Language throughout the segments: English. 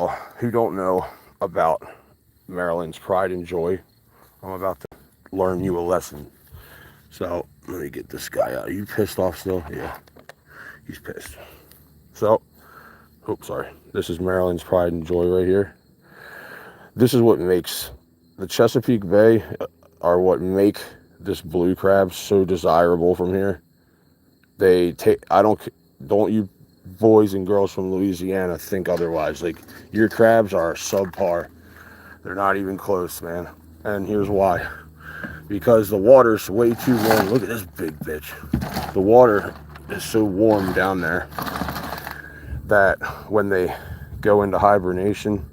who don't know about Maryland's pride and joy, I'm about to learn you a lesson. So let me get this guy out. Are you pissed off still? Yeah, he's pissed. So, oops, sorry. This is Maryland's pride and joy right here. This is what makes the Chesapeake Bay are what make this blue crab so desirable from here. They take. Don't you boys and girls from Louisiana think otherwise. Like, your crabs are subpar. They're not even close, man. And here's why. Because the water's way too warm. Look at this big bitch. The water is so warm down there that when they go into hibernation,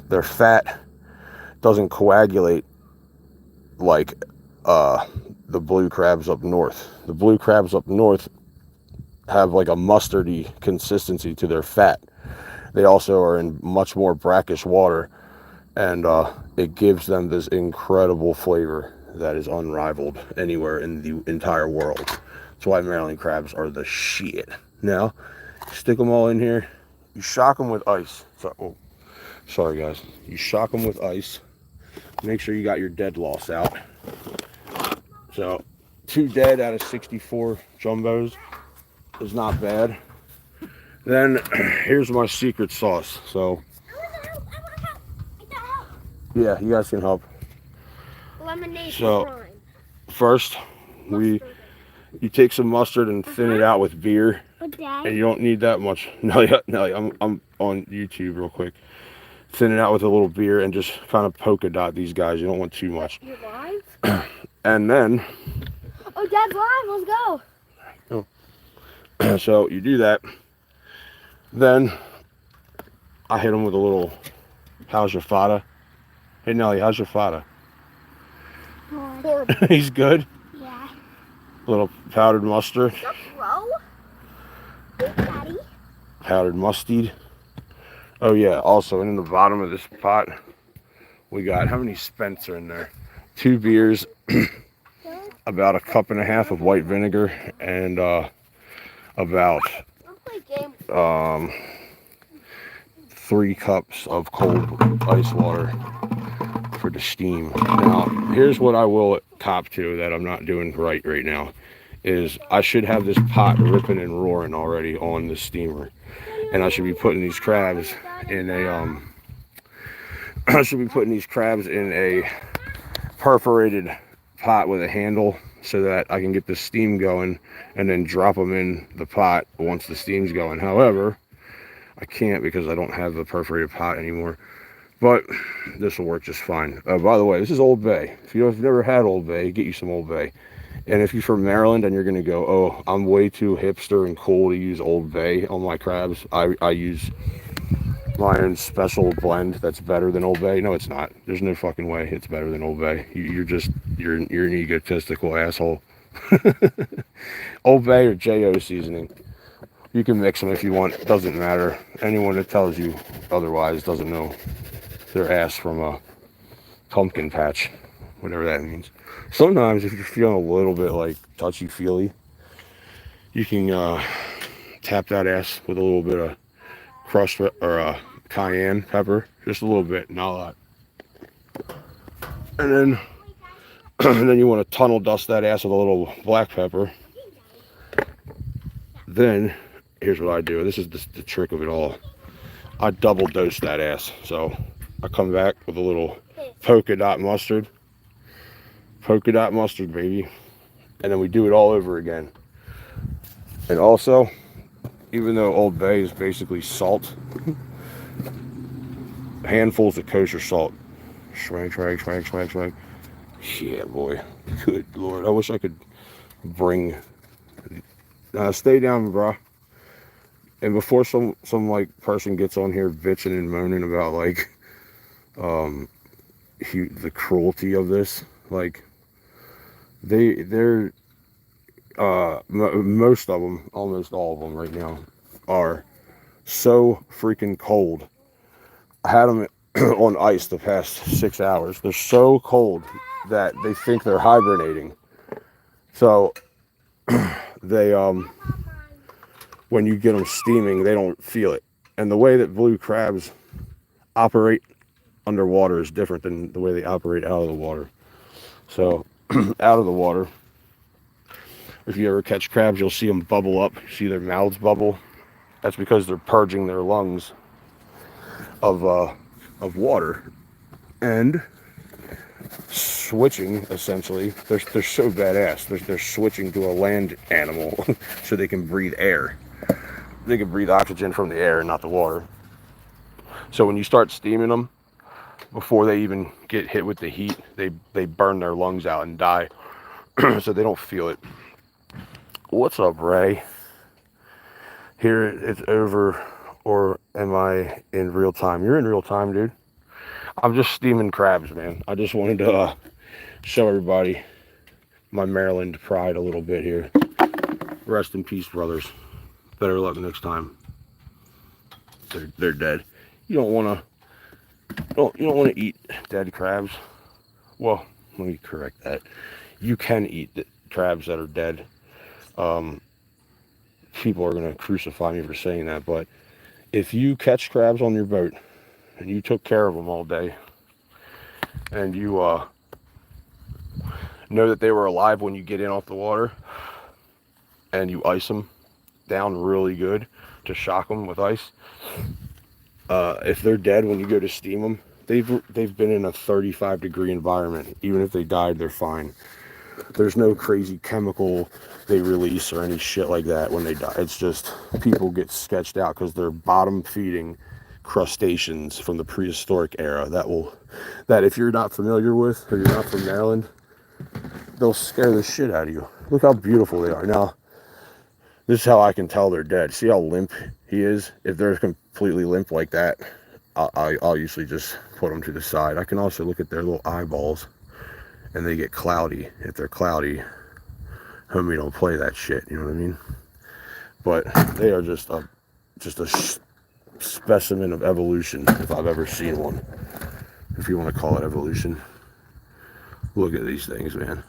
their fat doesn't coagulate like the blue crabs up north. The blue crabs up north have like a mustardy consistency to their fat. They also are in much more brackish water, and it gives them this incredible flavor that is unrivaled anywhere in the entire world. That's why Maryland crabs are the shit. Now, stick them all in here. You shock them with ice. Sorry guys. You shock them with ice. Make sure you got your dead loss out. So, 2 dead out of 64 jumbos is not bad. Then, here's my secret sauce. So, yeah, you guys can help. Lemonade. So, first, you take some mustard and thin it out with beer. And you don't need that much. No, I'm on YouTube real quick. Thin it out with a little beer and just kind of polka dot these guys. You don't want too much. You're live? And then... Oh, Dad's live. Let's go. So you do that. Then I hit them with a little, how's your fada? Hey, Nelly, how's your fada? Horrible. He's good? Yeah. A little powdered mustard. Big Daddy. Powdered mustard. Oh yeah, also in the bottom of this pot, we got, how many spents are in there? 2 beers, about 1.5 cups of white vinegar, and about 3 cups of cold ice water for the steam. Now, here's what I will cop to that I'm not doing right now, is I should have this pot ripping and roaring already on the steamer. And I should be putting these crabs in a perforated pot with a handle so that I can get the steam going and then drop them in the pot once the steam's going. However, I can't because I don't have the perforated pot anymore. But this will work just fine. By the way, this is Old Bay. If you've never had Old Bay, get you some Old Bay. And if you're from Maryland and you're going to go, oh, I'm way too hipster and cool to use Old Bay on my crabs, I use my own special blend that's better than Old Bay. No, it's not. There's no fucking way it's better than Old Bay. You're an egotistical asshole. Old Bay or J.O. seasoning. You can mix them if you want. It doesn't matter. Anyone that tells you otherwise doesn't know their ass from a pumpkin patch, whatever that means. Sometimes if you're feeling a little bit like touchy-feely, you can tap that ass with a little bit of crushed or cayenne pepper, just a little bit, not a lot. And then you want to tunnel dust that ass with a little black pepper. Then here's what I do. This is the trick of it all. I double dose that ass. So I come back with a little polka dot mustard. Polka dot mustard, baby. And then we do it all over again. And also, even though Old Bay is basically salt, handfuls of kosher salt. Swag, swag, swag, swag, swag. Yeah, boy. Good Lord. I wish I could bring... stay down, bro. And before some like person gets on here bitching and moaning about like the cruelty of this, like they're most of them, almost all of them right now, are so freaking cold. I had them on ice the past 6 hours. They're so cold that they think they're hibernating. So they when you get them steaming, they don't feel it. And the way that blue crabs operate underwater is different than the way they operate out of the water. So out of the water, if you ever catch crabs, you'll see them bubble up. You see their mouths bubble. That's because they're purging their lungs of water and switching. Essentially, they're so badass. They're switching to a land animal so they can breathe air. They can breathe oxygen from the air and not the water. So when you start steaming them, before they even get hit with the heat, they burn their lungs out and die, so they don't feel it. What's up, Ray? Here it's over, or am I in real time? You're in real time, dude. I'm just steaming crabs, man. I just wanted to show everybody my Maryland pride a little bit here. Rest in peace, brothers. Better luck next time. They're dead. You don't want to eat dead crabs. Well, let me correct that. You can eat the crabs that are dead. People are going to crucify me for saying that, but if you catch crabs on your boat and you took care of them all day and you know that they were alive when you get in off the water and you ice them down really good to shock them with ice, if they're dead when you go to steam them, they've been in a 35-degree environment. Even if they died, they're fine. There's no crazy chemical they release or any shit like that when they die. It's just people get sketched out because they're bottom feeding crustaceans from the prehistoric era that if you're not familiar with or you're not from Maryland, they'll scare the shit out of you. Look how beautiful they are. Now, this is how I can tell they're dead. See how limp he is? If they're completely limp like that, I'll usually just put them to the side. I can also look at their little eyeballs and they get cloudy. If they're cloudy, homie, don't play that shit, you know what I mean? But they are just a specimen of evolution, if I've ever seen one, if you want to call it evolution. Look at these things, man.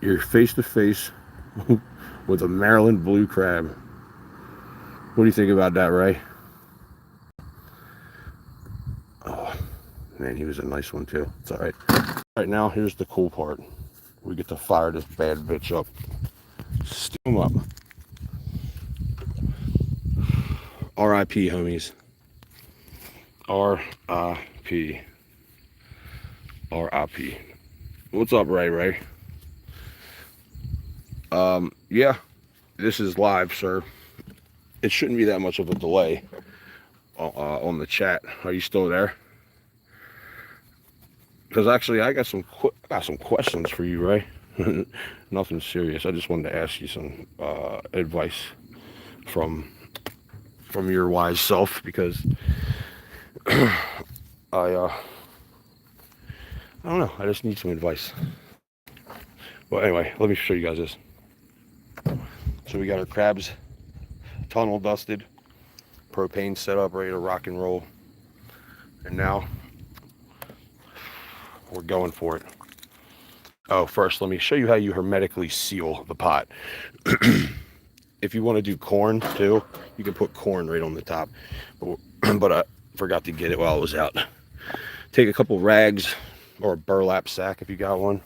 You're face to face with a Maryland blue crab. What do you think about that, Ray? Oh man, he was a nice one too. It's all right. Right now, here's the cool part. We get to fire this bad bitch up. Steam up. R.I.P. homies. R.I.P. R.I.P. What's up, Ray? Yeah, this is live, sir. It shouldn't be that much of a delay on the chat. Are you still there? Because actually, I got some questions for you, Ray. Nothing serious. I just wanted to ask you some advice from your wise self, because I don't know. I just need some advice. Well, anyway, let me show you guys this. So we got our crabs tunnel dusted, propane set up, ready to rock and roll, and now we're going for it. Oh, first let me show you how you hermetically seal the pot. If you want to do corn too, you can put corn right on the top, but I forgot to get it while I was out. Take a couple rags or a burlap sack if you got one,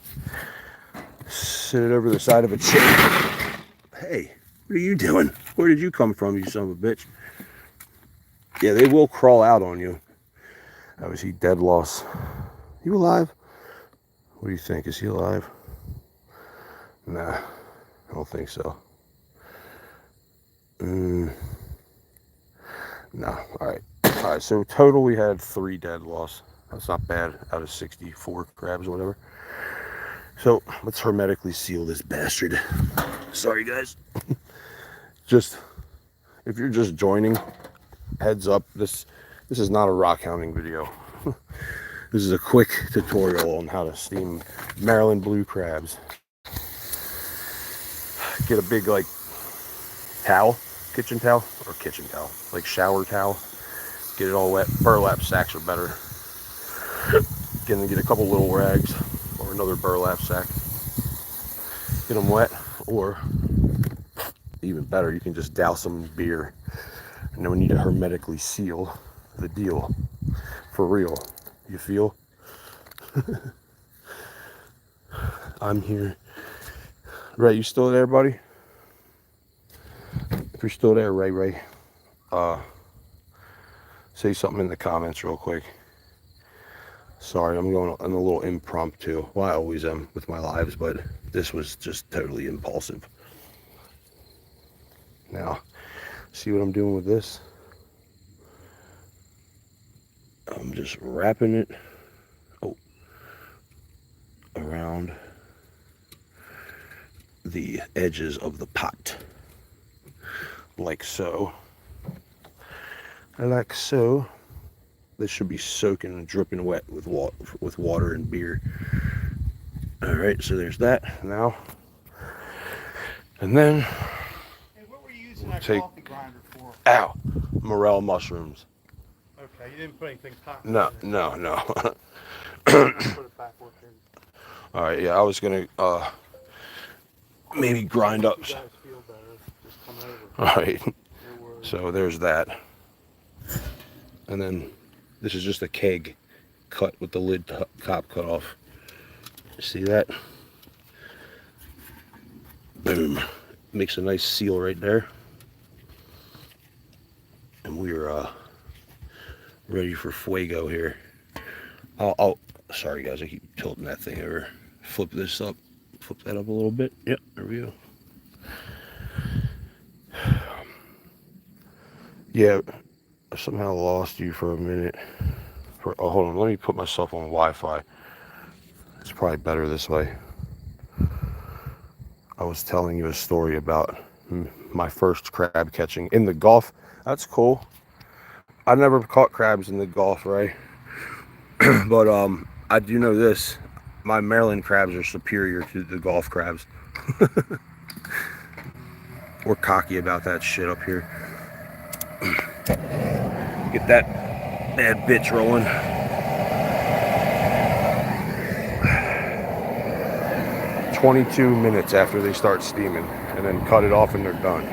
sit it over the side of a chair. Hey, what are you doing? Where did you come from, you son of a bitch? Yeah, they will crawl out on you. Oh, is he dead loss? You alive? What do you think? Is he alive? Nah, I don't think so. No. All right, so total we had 3 dead loss. That's not bad out of 64 crabs or whatever. So let's hermetically seal this bastard. Sorry, guys. Just, if you're just joining, heads up, this is not a rock hounding video. This is a quick tutorial on how to steam Maryland blue crabs. Get a big, like, towel, kitchen towel, like shower towel. Get it all wet. Burlap sacks are better. Get a couple little rags or another burlap sack. Get them wet, or even better, you can just douse them in beer. And then we need to hermetically seal the deal. For real. You feel? I'm here. Ray, you still there, buddy? If you're still there, Ray, say something in the comments real quick. Sorry, I'm going on a little impromptu. Well, I always am with my lives, but this was just totally impulsive. Now, see what I'm doing with this? I'm just wrapping it around the edges of the pot, like so. Like so. This should be soaking and dripping wet with water and beer. All right, so there's that now. And then hey, what were you using that coffee grinder for? Ow, morel mushrooms. Okay, you didn't put anything hot. No. Put it back working. All right, yeah, I was gonna maybe grind up. You guys feel better. Just come over. All right, No worries. so there's that. And then this is just a keg cut with the lid top cut off. See that? Boom. Makes a nice seal right there. And we're ready for fuego here. Sorry guys, I keep tilting that thing over. Flip this up. Flip that up a little bit. Yep, there we go. Yeah, I somehow lost you for a minute. Oh, hold on, let me put myself on Wi-Fi. It's probably better this way. I was telling you a story about my first crab catching in the Gulf. That's cool. I never caught crabs in the Gulf, right? But I do know this. My Maryland crabs are superior to the Gulf crabs. We're cocky about that shit up here. Get that bad bitch rolling. "22 minutes after they start steaming, and then cut it off and they're done."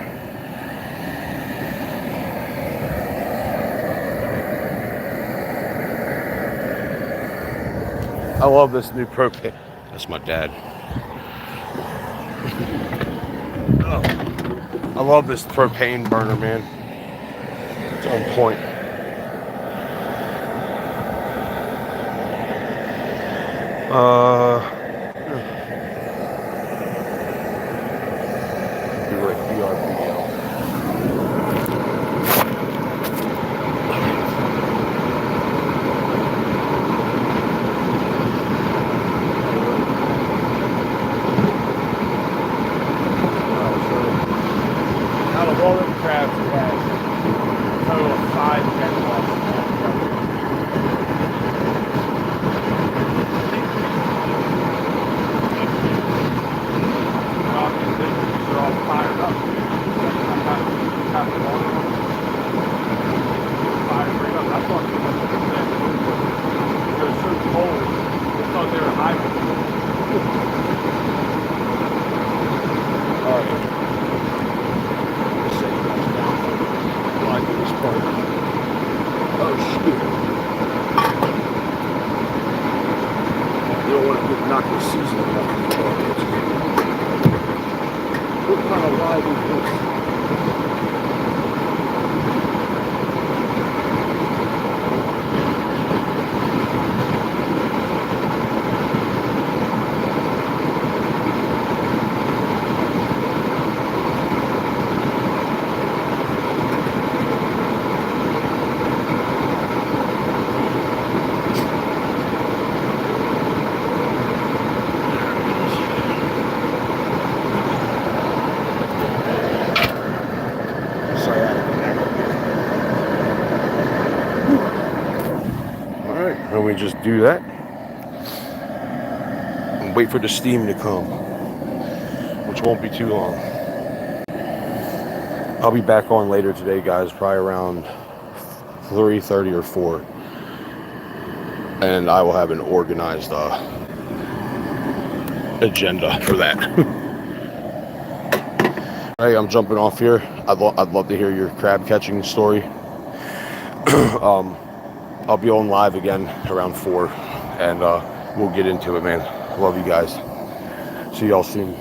I love this new propane. That's my dad. I love this propane burner, man. It's on point. Do like BRBL. Out of all them crabs we had, a total of 5 dead lost. They're all fired up. Got them on them. Fired right up. I thought they were so cold. I thought they were hibernating. All right. This part. Oh shoot. You don't want to knock the seasoning off. What kind of live is this? And we just do that and wait for the steam to come, which won't be too long. I'll be back on later today, guys, probably around 3:30 or 4, and I will have an organized agenda for that. Hey, I'm jumping off here. I'd love to hear your crab catching story. I'll be on live again around 4, and we'll get into it, man. Love you guys. See y'all soon.